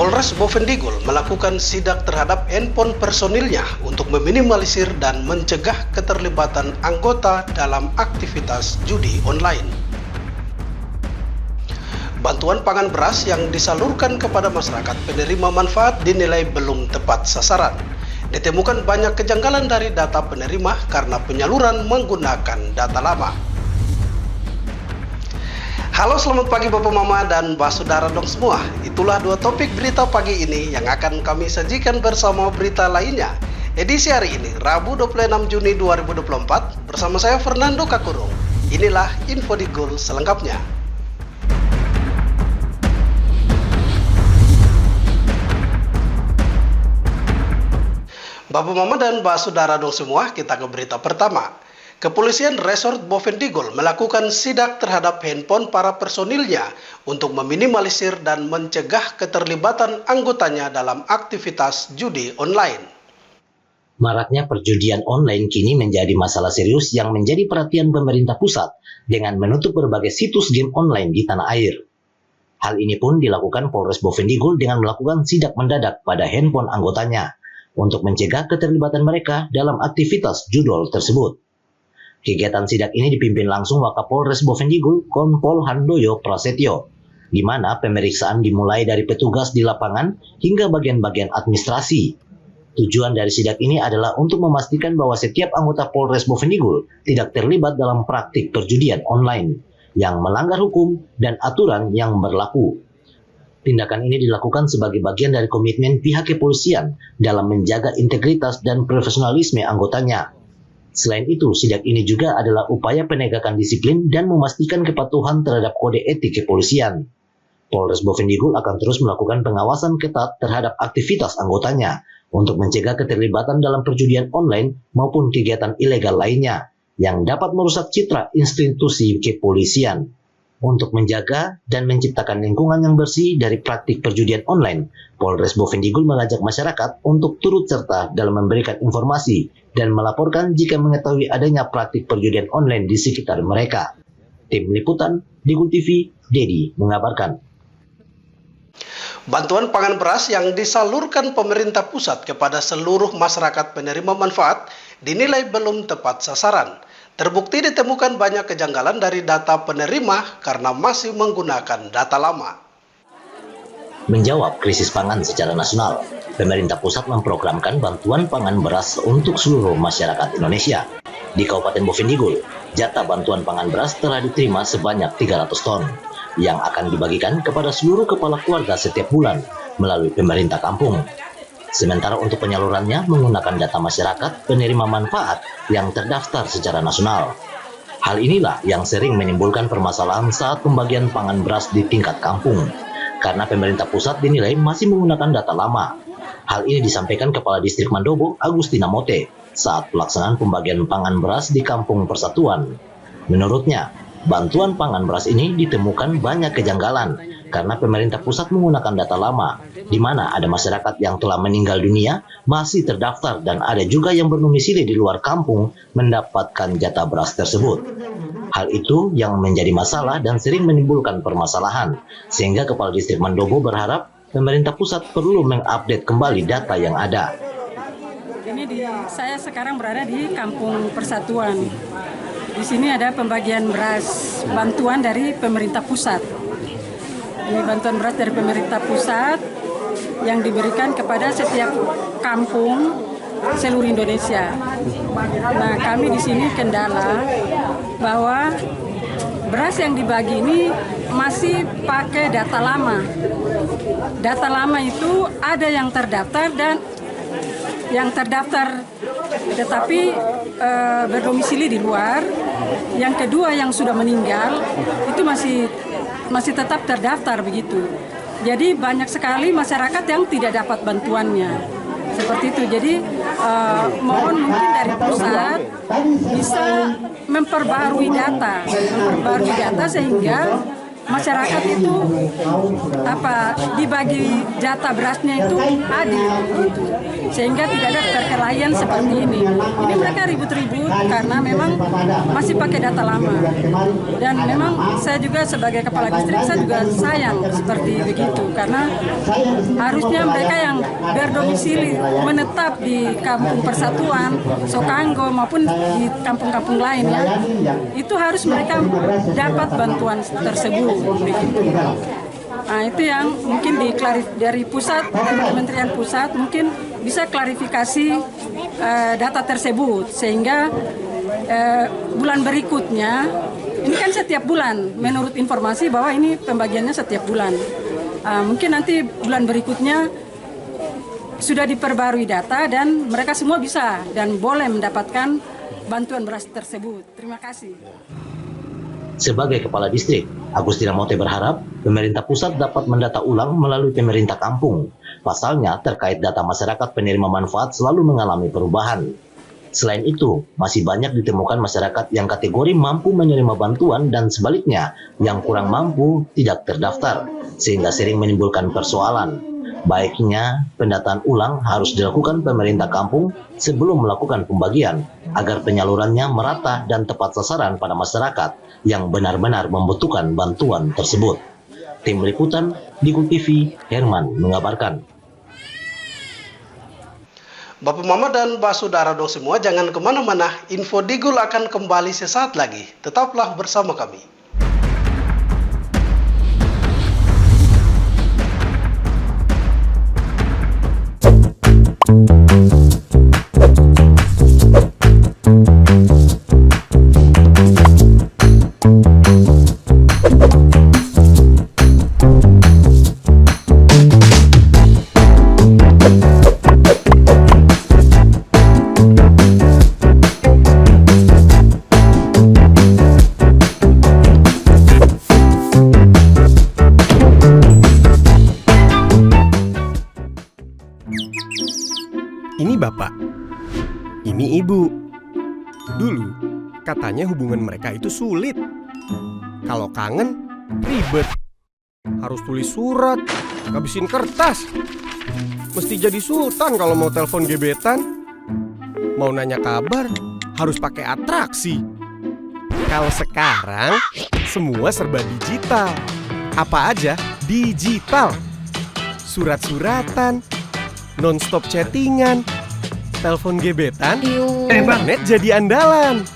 Polres Bovendigul melakukan sidak terhadap handphone personilnya untuk meminimalisir dan mencegah keterlibatan anggota dalam aktivitas judi online. Bantuan pangan beras yang disalurkan kepada masyarakat penerima manfaat dinilai belum tepat sasaran. Ditemukan banyak kejanggalan dari data penerima karena penyaluran menggunakan data lama. Halo, selamat pagi Bapak Mama dan Mbak Saudara dong semua. Itulah dua topik berita pagi ini yang akan kami sajikan bersama berita lainnya. Edisi hari ini, Rabu 26 Juni 2024, bersama saya Fernando Kakurung. Inilah info di Gul selengkapnya. Bapak Mama dan Mbak Saudara dong semua, kita ke berita pertama. Kepolisian Resort Bovendigul melakukan sidak terhadap handphone para personilnya untuk meminimalisir dan mencegah keterlibatan anggotanya dalam aktivitas judi online. Maraknya perjudian online kini menjadi masalah serius yang menjadi perhatian pemerintah pusat dengan menutup berbagai situs game online di tanah air. Hal ini pun dilakukan Polres Bovendigul dengan melakukan sidak mendadak pada handphone anggotanya untuk mencegah keterlibatan mereka dalam aktivitas judol tersebut. Kegiatan sidak ini dipimpin langsung Wakapolres Bovendigul, Kompol Handoyo Prasetyo, di mana pemeriksaan dimulai dari petugas di lapangan hingga bagian-bagian administrasi. Tujuan dari sidak ini adalah untuk memastikan bahwa setiap anggota Polres Bovendigul tidak terlibat dalam praktik perjudian online yang melanggar hukum dan aturan yang berlaku. Tindakan ini dilakukan sebagai bagian dari komitmen pihak kepolisian dalam menjaga integritas dan profesionalisme anggotanya. Selain itu, sidak ini juga adalah upaya penegakan disiplin dan memastikan kepatuhan terhadap kode etik kepolisian. Polres Bovendigul akan terus melakukan pengawasan ketat terhadap aktivitas anggotanya untuk mencegah keterlibatan dalam perjudian online maupun kegiatan ilegal lainnya yang dapat merusak citra institusi kepolisian. Untuk menjaga dan menciptakan lingkungan yang bersih dari praktik perjudian online, Polres Bovendigul mengajak masyarakat untuk turut serta dalam memberikan informasi dan melaporkan jika mengetahui adanya praktik perjudian online di sekitar mereka. Tim Liputan, Digul TV, Dedi mengabarkan. Bantuan pangan beras yang disalurkan pemerintah pusat kepada seluruh masyarakat penerima manfaat dinilai belum tepat sasaran. Terbukti ditemukan banyak kejanggalan dari data penerima karena masih menggunakan data lama. Menjawab krisis pangan secara nasional, pemerintah pusat memprogramkan bantuan pangan beras untuk seluruh masyarakat Indonesia. Di Kabupaten Bovendigul, jatah bantuan pangan beras telah diterima sebanyak 300 ton, yang akan dibagikan kepada seluruh kepala keluarga setiap bulan melalui pemerintah kampung. Sementara untuk penyalurannya menggunakan data masyarakat penerima manfaat yang terdaftar secara nasional. Hal inilah yang sering menimbulkan permasalahan saat pembagian pangan beras di tingkat kampung, karena pemerintah pusat dinilai masih menggunakan data lama. Hal ini disampaikan Kepala Distrik Mandobo, Agustina Mote, saat pelaksanaan pembagian pangan beras di Kampung Persatuan. Menurutnya, bantuan pangan beras ini ditemukan banyak kejanggalan karena pemerintah pusat menggunakan data lama, di mana ada masyarakat yang telah meninggal dunia masih terdaftar dan ada juga yang berdomisili di luar kampung mendapatkan jatah beras tersebut. Hal itu yang menjadi masalah dan sering menimbulkan permasalahan, sehingga Kepala Distrik Mandobo berharap pemerintah pusat perlu mengupdate kembali data yang ada. Saya sekarang berada di Kampung Persatuan. Di sini ada pembagian beras bantuan dari pemerintah pusat. Ini bantuan beras dari pemerintah pusat yang diberikan kepada setiap kampung seluruh Indonesia. Nah, kami di sini kendala bahwa beras yang dibagi ini masih pakai data lama. Data lama itu ada yang terdaftar dan yang terdaftar tetapi berdomisili di luar. Yang kedua yang sudah meninggal itu masih tetap terdaftar begitu. Jadi banyak sekali masyarakat yang tidak dapat bantuannya. Seperti itu. Jadi mohon mungkin dari pusat bisa memperbarui data sehingga masyarakat itu dibagi jatah berasnya itu adil gitu. Sehingga tidak ada perkelahian seperti ini. Ini mereka ribut-ribut karena memang masih pakai data lama. Dan memang saya juga sebagai kepala distrik saya juga sayang seperti begitu karena harusnya mereka yang berdomisili menetap di Kampung Persatuan, Sokanggo maupun di kampung-kampung lain ya, itu harus mereka dapat bantuan tersebut. Begitu. Nah, itu yang mungkin dari pusat, dari Kementerian Pusat mungkin bisa klarifikasi data tersebut sehingga bulan berikutnya, ini kan setiap bulan menurut informasi bahwa ini pembagiannya setiap bulan. Mungkin nanti bulan berikutnya sudah diperbarui data dan mereka semua bisa dan boleh mendapatkan bantuan beras tersebut. Terima kasih. Sebagai kepala distrik, Agustina Mote berharap pemerintah pusat dapat mendata ulang melalui pemerintah kampung. Pasalnya, terkait data masyarakat penerima manfaat selalu mengalami perubahan. Selain itu, masih banyak ditemukan masyarakat yang kategori mampu menerima bantuan dan sebaliknya, yang kurang mampu tidak terdaftar, sehingga sering menimbulkan persoalan. Baiknya, pendataan ulang harus dilakukan pemerintah kampung sebelum melakukan pembagian, agar penyalurannya merata dan tepat sasaran pada masyarakat yang benar-benar membutuhkan bantuan tersebut. Tim Liputan, Digul TV, Herman mengabarkan. Bapak Mama dan Mbak Saudara dong semua, jangan kemana-mana, info Digul akan kembali sesaat lagi. Tetaplah bersama kami. Ini bapak, ini ibu. Dulu katanya hubungan mereka itu sulit. Kalau kangen, ribet. Harus tulis surat, ngabisin kertas. Mesti jadi sultan kalau mau telepon gebetan. Mau nanya kabar, harus pakai atraksi. Kalau sekarang, semua serba digital. Apa aja digital. Surat-suratan, non-stop chattingan, telepon gebetan, internet jadi andalan.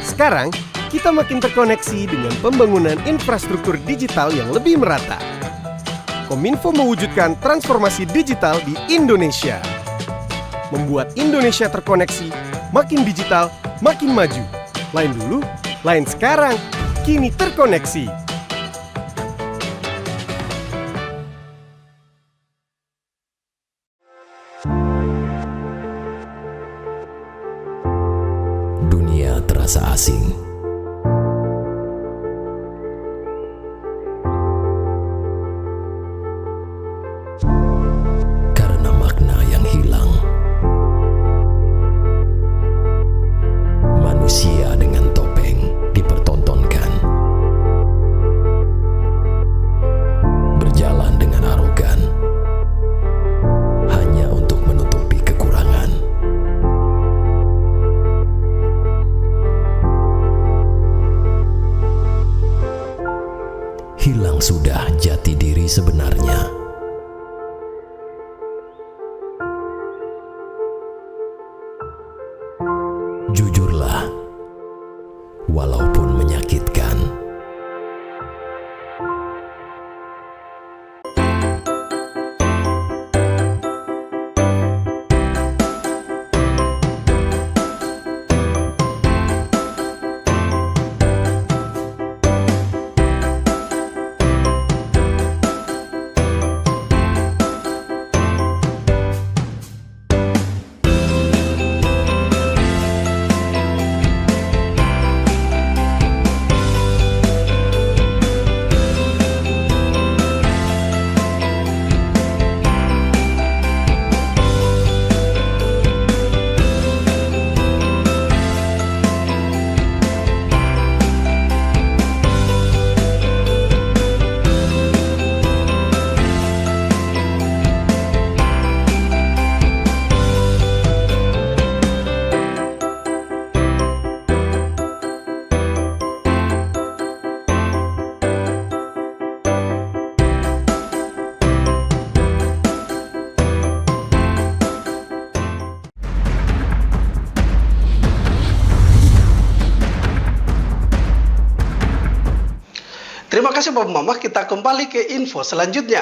Sekarang, kita makin terkoneksi dengan pembangunan infrastruktur digital yang lebih merata. Kominfo mewujudkan transformasi digital di Indonesia. Membuat Indonesia terkoneksi, makin digital, makin maju. Lain dulu, lain sekarang, kini terkoneksi. Dunia terasa asing. Karena makna yang hilang. Manusia dengan topeng dipertontonkan. Berjalan dengan arogan. Hanya untuk menutupi kekurangan. Terima kasih Bapak Mamah, kita kembali ke info selanjutnya.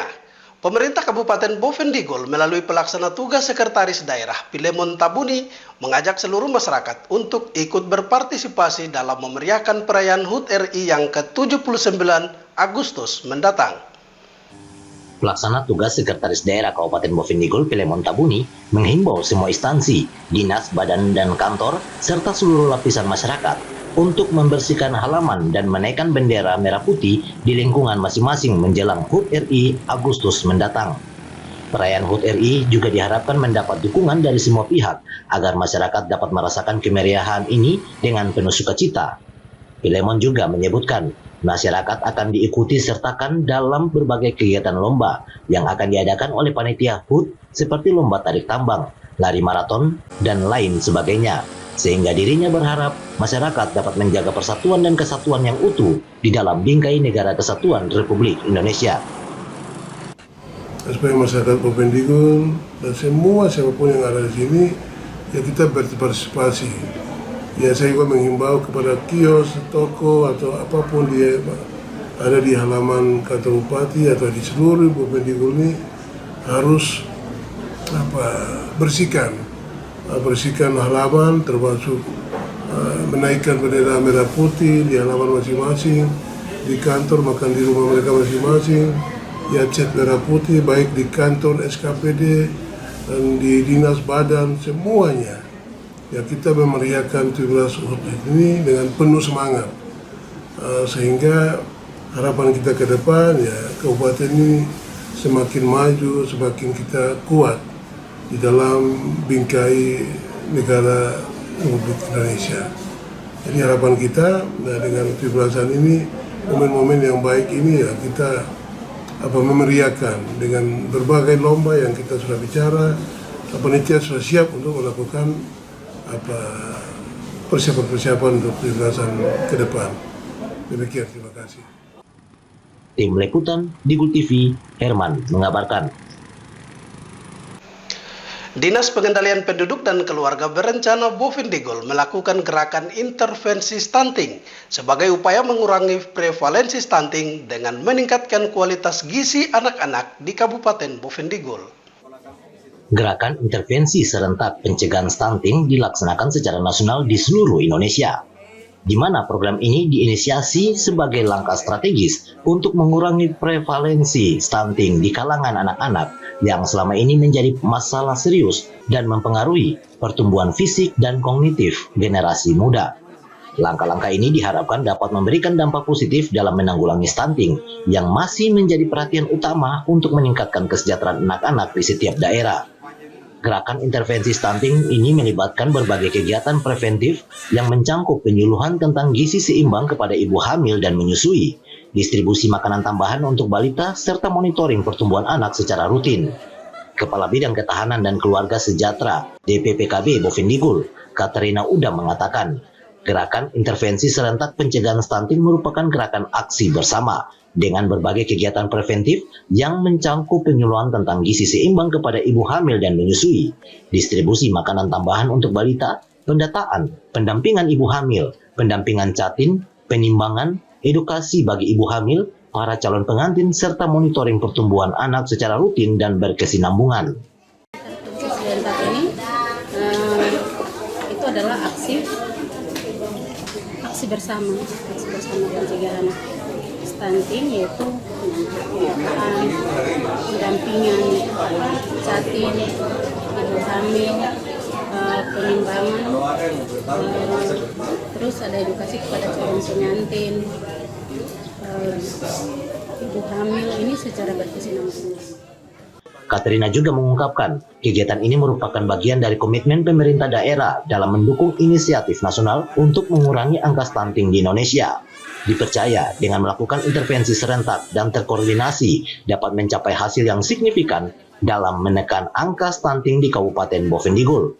Pemerintah Kabupaten Bovendigul melalui pelaksana tugas Sekretaris Daerah Pilemon Tabuni mengajak seluruh masyarakat untuk ikut berpartisipasi dalam memeriahkan perayaan HUT RI yang ke-79 Agustus mendatang. Pelaksana tugas Sekretaris Daerah Kabupaten Bovendigul Pilemon Tabuni menghimbau semua instansi, dinas, badan, dan kantor, serta seluruh lapisan masyarakat untuk membersihkan halaman dan menaikkan bendera merah putih di lingkungan masing-masing menjelang HUT RI Agustus mendatang. Perayaan HUT RI juga diharapkan mendapat dukungan dari semua pihak agar masyarakat dapat merasakan kemeriahan ini dengan penuh sukacita. Pilemon juga menyebutkan masyarakat akan diikuti sertakan dalam berbagai kegiatan lomba yang akan diadakan oleh panitia HUT seperti lomba tarik tambang, lari maraton, dan lain sebagainya. Sehingga dirinya berharap masyarakat dapat menjaga persatuan dan kesatuan yang utuh di dalam bingkai Negara Kesatuan Republik Indonesia. Supaya masyarakat Bovendigul dan semua siapapun yang ada di sini, ya kita berpartisipasi. Ya saya juga menghimbau kepada kios, toko atau apapun dia ada di halaman kantor bupati atau di seluruh Bovendigul ini harus bersihkan halaman, termasuk menaikkan bendera merah putih di halaman masing-masing, di kantor makan di rumah mereka masing-masing, ya cat merah putih baik di kantor SKPD dan di dinas badan semuanya. Ya kita memeriahkan 17 HUT ini dengan penuh semangat, sehingga harapan kita ke depan ya kabupaten ini semakin maju, semakin kita kuat di dalam bingkai negara Republik Indonesia. Jadi harapan kita dengan 17-an ini, momen-momen yang baik ini ya kita memeriahkan dengan berbagai lomba yang kita sudah bicara. Panitia sudah siap untuk melakukan persiapan-persiapan untuk 17-an ke depan. Demikian, terima kasih. Tim Liputan Digul TV, Herman mengabarkan. Dinas Pengendalian Penduduk dan Keluarga Berencana Bovendigul melakukan gerakan intervensi stunting sebagai upaya mengurangi prevalensi stunting dengan meningkatkan kualitas gizi anak-anak di Kabupaten Bovendigul. Gerakan intervensi serentak pencegahan stunting dilaksanakan secara nasional di seluruh Indonesia, di mana program ini diinisiasi sebagai langkah strategis untuk mengurangi prevalensi stunting di kalangan anak-anak yang selama ini menjadi masalah serius dan mempengaruhi pertumbuhan fisik dan kognitif generasi muda. Langkah-langkah ini diharapkan dapat memberikan dampak positif dalam menanggulangi stunting yang masih menjadi perhatian utama untuk meningkatkan kesejahteraan anak-anak di setiap daerah. Gerakan intervensi stunting ini melibatkan berbagai kegiatan preventif yang mencangkup penyuluhan tentang gizi seimbang kepada ibu hamil dan menyusui, distribusi makanan tambahan untuk balita, serta monitoring pertumbuhan anak secara rutin. Kepala Bidang Ketahanan dan Keluarga Sejahtera DPPKB Bovendigul, Katerina Uda mengatakan, gerakan intervensi serentak pencegahan stunting merupakan gerakan aksi bersama dengan berbagai kegiatan preventif yang mencangkup penyuluhan tentang gizi seimbang kepada ibu hamil dan menyusui, distribusi makanan tambahan untuk balita, pendataan, pendampingan ibu hamil, pendampingan catin, penimbangan, edukasi bagi ibu hamil, para calon pengantin, serta monitoring pertumbuhan anak secara rutin dan berkesinambungan. Serentak ini itu adalah aksi bersama pencegahan stunting, yaitu pendampingan catin, ibu hamil, penimbangan, terus ada edukasi kepada calon pengantin, ibu hamil ini secara berkesinambungan. Katerina juga mengungkapkan, kegiatan ini merupakan bagian dari komitmen pemerintah daerah dalam mendukung inisiatif nasional untuk mengurangi angka stunting di Indonesia. Dipercaya dengan melakukan intervensi serentak dan terkoordinasi dapat mencapai hasil yang signifikan dalam menekan angka stunting di Kabupaten Bovendigul.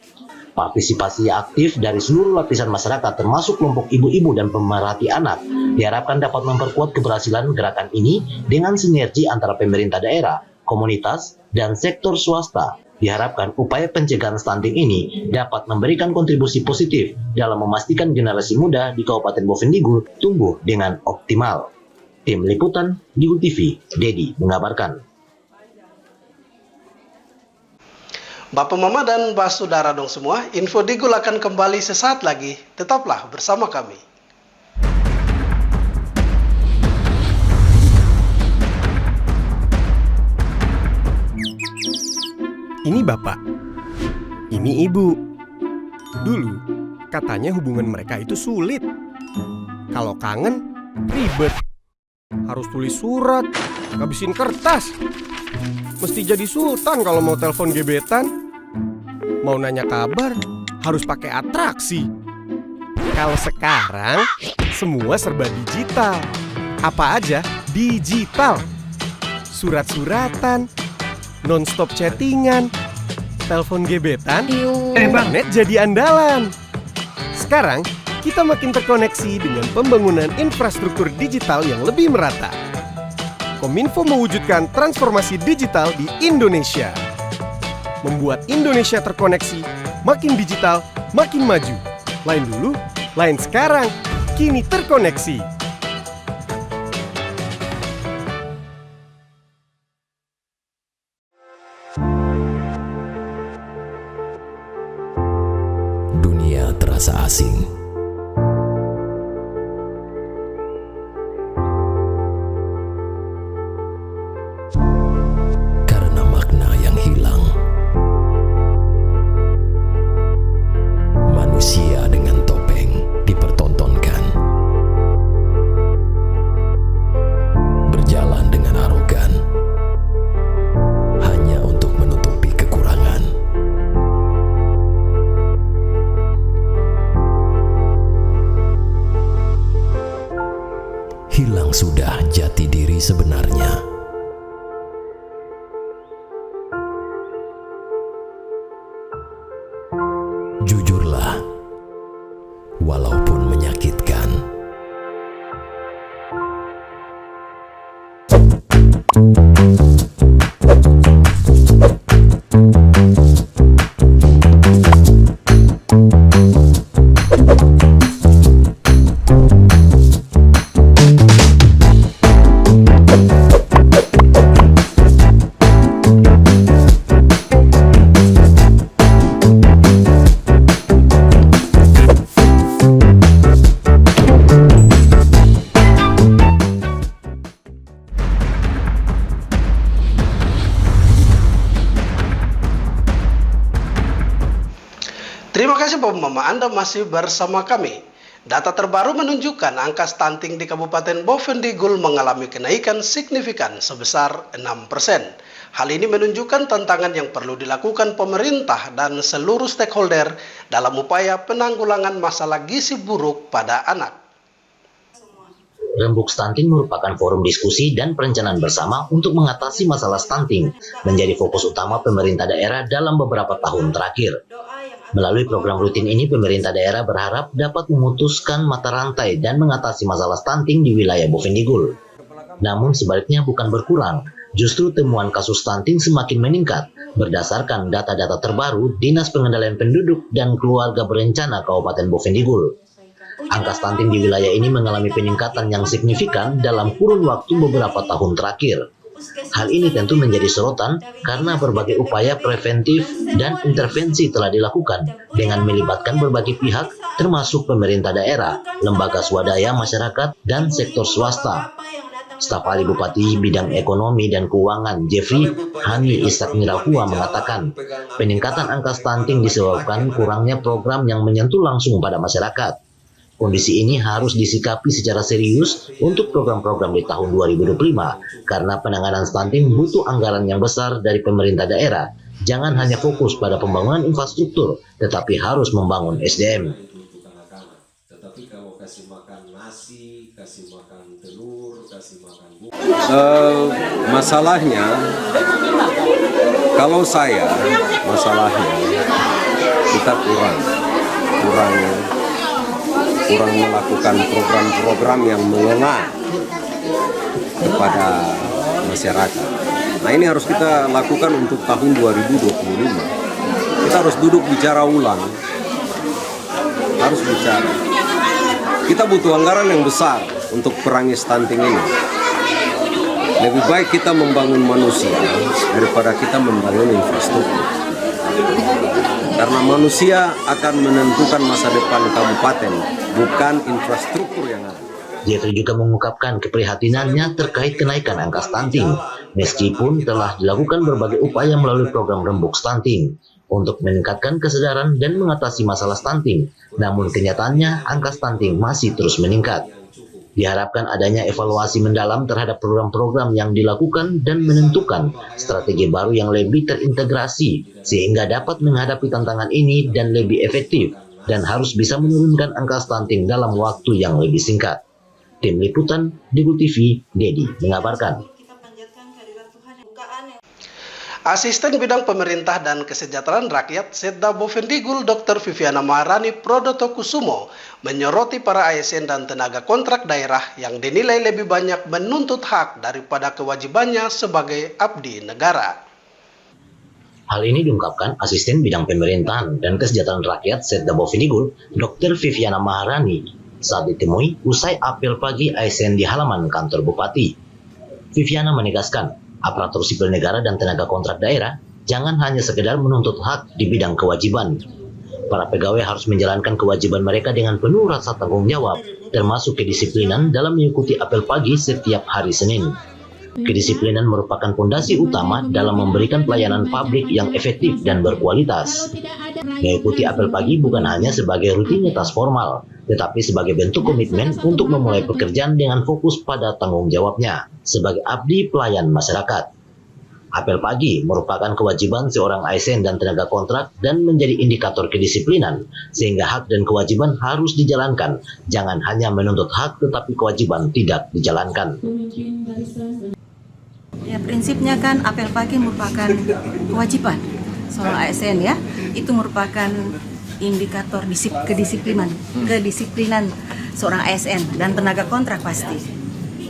Partisipasi aktif dari seluruh lapisan masyarakat termasuk kelompok ibu-ibu dan pemerhati anak diharapkan dapat memperkuat keberhasilan gerakan ini dengan sinergi antara pemerintah daerah, komunitas, dan sektor swasta. Diharapkan upaya pencegahan stunting ini dapat memberikan kontribusi positif dalam memastikan generasi muda di Kabupaten Bovendigul tumbuh dengan optimal. Tim Liputan, Digul TV, Dedi mengabarkan. Bapak Mama dan Mbak Saudara dong semua, info Digul akan kembali sesaat lagi. Tetaplah bersama kami. Ini bapak, ini ibu. Dulu, katanya hubungan mereka itu sulit. Kalau kangen, ribet. Harus tulis surat, ngabisin kertas. Mesti jadi sultan kalau mau telepon gebetan. Mau nanya kabar, harus pakai atraksi. Kalau sekarang, semua serba digital. Apa aja digital. Surat-suratan, non-stop chattingan, telepon gebetan, internet jadi andalan. Sekarang, kita makin terkoneksi dengan pembangunan infrastruktur digital yang lebih merata. Kominfo mewujudkan transformasi digital di Indonesia. Membuat Indonesia terkoneksi, makin digital, makin maju. Lain dulu, lain sekarang, kini terkoneksi. Dunia terasa asing. Karena makna yang hilang. Manusia dengan topeng dipertontonkan. Berjalan dengan arogan. Hanya untuk menutupi kekurangan. Hilang sudah jati diri sebenarnya. Jujurlah, walaupun menyakitkan. Terima kasih Bapak Mama, Anda masih bersama kami. Data terbaru menunjukkan angka stunting di Kabupaten Bovendigul mengalami kenaikan signifikan sebesar 6%. Hal ini menunjukkan tantangan yang perlu dilakukan pemerintah dan seluruh stakeholder dalam upaya penanggulangan masalah gizi buruk pada anak. Rembuk stunting merupakan forum diskusi dan perencanaan bersama untuk mengatasi masalah stunting, menjadi fokus utama pemerintah daerah dalam beberapa tahun terakhir. Melalui program rutin ini, pemerintah daerah berharap dapat memutuskan mata rantai dan mengatasi masalah stunting di wilayah Bovendigul. Namun sebaliknya bukan berkurang, justru temuan kasus stunting semakin meningkat berdasarkan data-data terbaru Dinas Pengendalian Penduduk dan Keluarga Berencana Kabupaten Bovendigul. Angka stunting di wilayah ini mengalami peningkatan yang signifikan dalam kurun waktu beberapa tahun terakhir. Hal ini tentu menjadi sorotan karena berbagai upaya preventif dan intervensi telah dilakukan dengan melibatkan berbagai pihak termasuk pemerintah daerah, lembaga swadaya masyarakat, dan sektor swasta. Staf ahli Bupati Bidang Ekonomi dan Keuangan Jeffrey Hani Ishak Mirahua mengatakan peningkatan angka stunting disebabkan kurangnya program yang menyentuh langsung pada masyarakat. Kondisi ini harus disikapi secara serius untuk program-program di tahun 2025 karena penanganan stunting butuh anggaran yang besar dari pemerintah daerah. Jangan hanya fokus pada pembangunan infrastruktur, tetapi harus membangun SDM. Tetapi kalau kasih makan nasi, kasih makan telur, kasih makan buah. Masalahnya, kalau saya, masalahnya kita kurang melakukan program-program yang mengena kepada masyarakat. Nah, ini harus kita lakukan untuk tahun 2025. Kita harus duduk bicara ulang. Harus bicara. Kita butuh anggaran yang besar. untuk perangi stunting ini. Lebih baik kita membangun manusia daripada kita membangun infrastruktur. Karena manusia akan menentukan masa depan kabupaten, bukan infrastruktur yang ada. Jeffrey juga mengungkapkan keprihatinannya terkait kenaikan angka stunting, meskipun telah dilakukan berbagai upaya melalui program rembuk stunting untuk meningkatkan kesadaran dan mengatasi masalah stunting, namun kenyataannya angka stunting masih terus meningkat. Diharapkan adanya evaluasi mendalam terhadap program-program yang dilakukan dan menentukan strategi baru yang lebih terintegrasi sehingga dapat menghadapi tantangan ini dan lebih efektif, dan harus bisa menurunkan angka stunting dalam waktu yang lebih singkat. Tim Liputan Digul TV, Dedi mengabarkan. Asisten Bidang Pemerintah dan Kesejahteraan Rakyat Setda Bovendigul Dr. Viviana Maharani Prodotokusumo menyoroti para ASN dan tenaga kontrak daerah yang dinilai lebih banyak menuntut hak daripada kewajibannya sebagai abdi negara. Hal ini diungkapkan Asisten Bidang Pemerintahan dan Kesejahteraan Rakyat Setda Bovendigul Dr. Viviana Maharani saat ditemui usai apel pagi ASN di halaman kantor Bupati. Viviana menegaskan, aparatur sipil negara dan tenaga kontrak daerah jangan hanya sekedar menuntut hak di bidang kewajiban. Para pegawai harus menjalankan kewajiban mereka dengan penuh rasa tanggung jawab, termasuk kedisiplinan dalam mengikuti apel pagi setiap hari Senin. Kedisiplinan merupakan fondasi utama dalam memberikan pelayanan publik yang efektif dan berkualitas. Mengikuti apel pagi bukan hanya sebagai rutinitas formal, tetapi sebagai bentuk komitmen untuk memulai pekerjaan dengan fokus pada tanggung jawabnya sebagai abdi pelayan masyarakat. Apel pagi merupakan kewajiban seorang ASN dan tenaga kontrak dan menjadi indikator kedisiplinan, sehingga hak dan kewajiban harus dijalankan. Jangan hanya menuntut hak tetapi kewajiban tidak dijalankan. Ya, prinsipnya kan apel pagi merupakan kewajiban seorang ASN, ya. Itu merupakan indikator kedisiplinan seorang ASN dan tenaga kontrak pasti.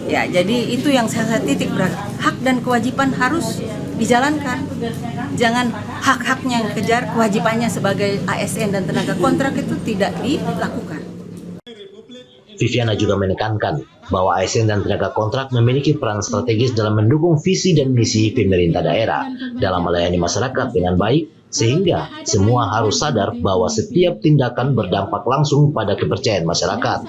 Ya, jadi itu yang saya titik berat. Hak dan kewajiban harus dijalankan. Jangan hak-haknya yang kejar, kewajibannya sebagai ASN dan tenaga kontrak itu tidak dilakukan. Viviana juga menekankan bahwa ASN dan tenaga kontrak memiliki peran strategis dalam mendukung visi dan misi pemerintah daerah dalam melayani masyarakat dengan baik, sehingga semua harus sadar bahwa setiap tindakan berdampak langsung pada kepercayaan masyarakat.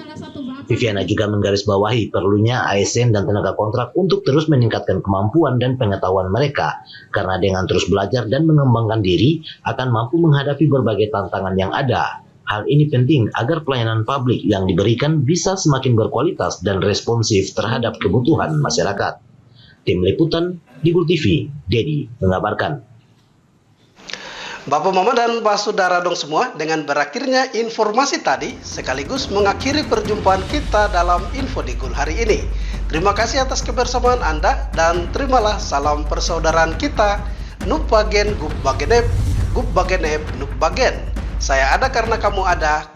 Viviana juga menggarisbawahi perlunya ASN dan tenaga kontrak untuk terus meningkatkan kemampuan dan pengetahuan mereka, karena dengan terus belajar dan mengembangkan diri akan mampu menghadapi berbagai tantangan yang ada. Hal ini penting agar pelayanan publik yang diberikan bisa semakin berkualitas dan responsif terhadap kebutuhan masyarakat. Tim Liputan Digul TV, Dedi mengabarkan. Bapak Mama dan Pak Saudara dong semua, dengan berakhirnya informasi tadi sekaligus mengakhiri perjumpaan kita dalam Info Digul hari ini. Terima kasih atas kebersamaan Anda dan terimalah salam persaudaraan kita. Nup bagen, gup bagenep, nup bagen. Saya ada karena kamu ada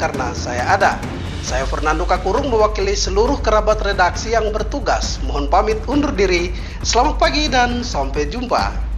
karena saya ada. Saya Fernando Kakurung mewakili seluruh kerabat redaksi yang bertugas. Mohon pamit undur diri. Selamat pagi dan sampai jumpa.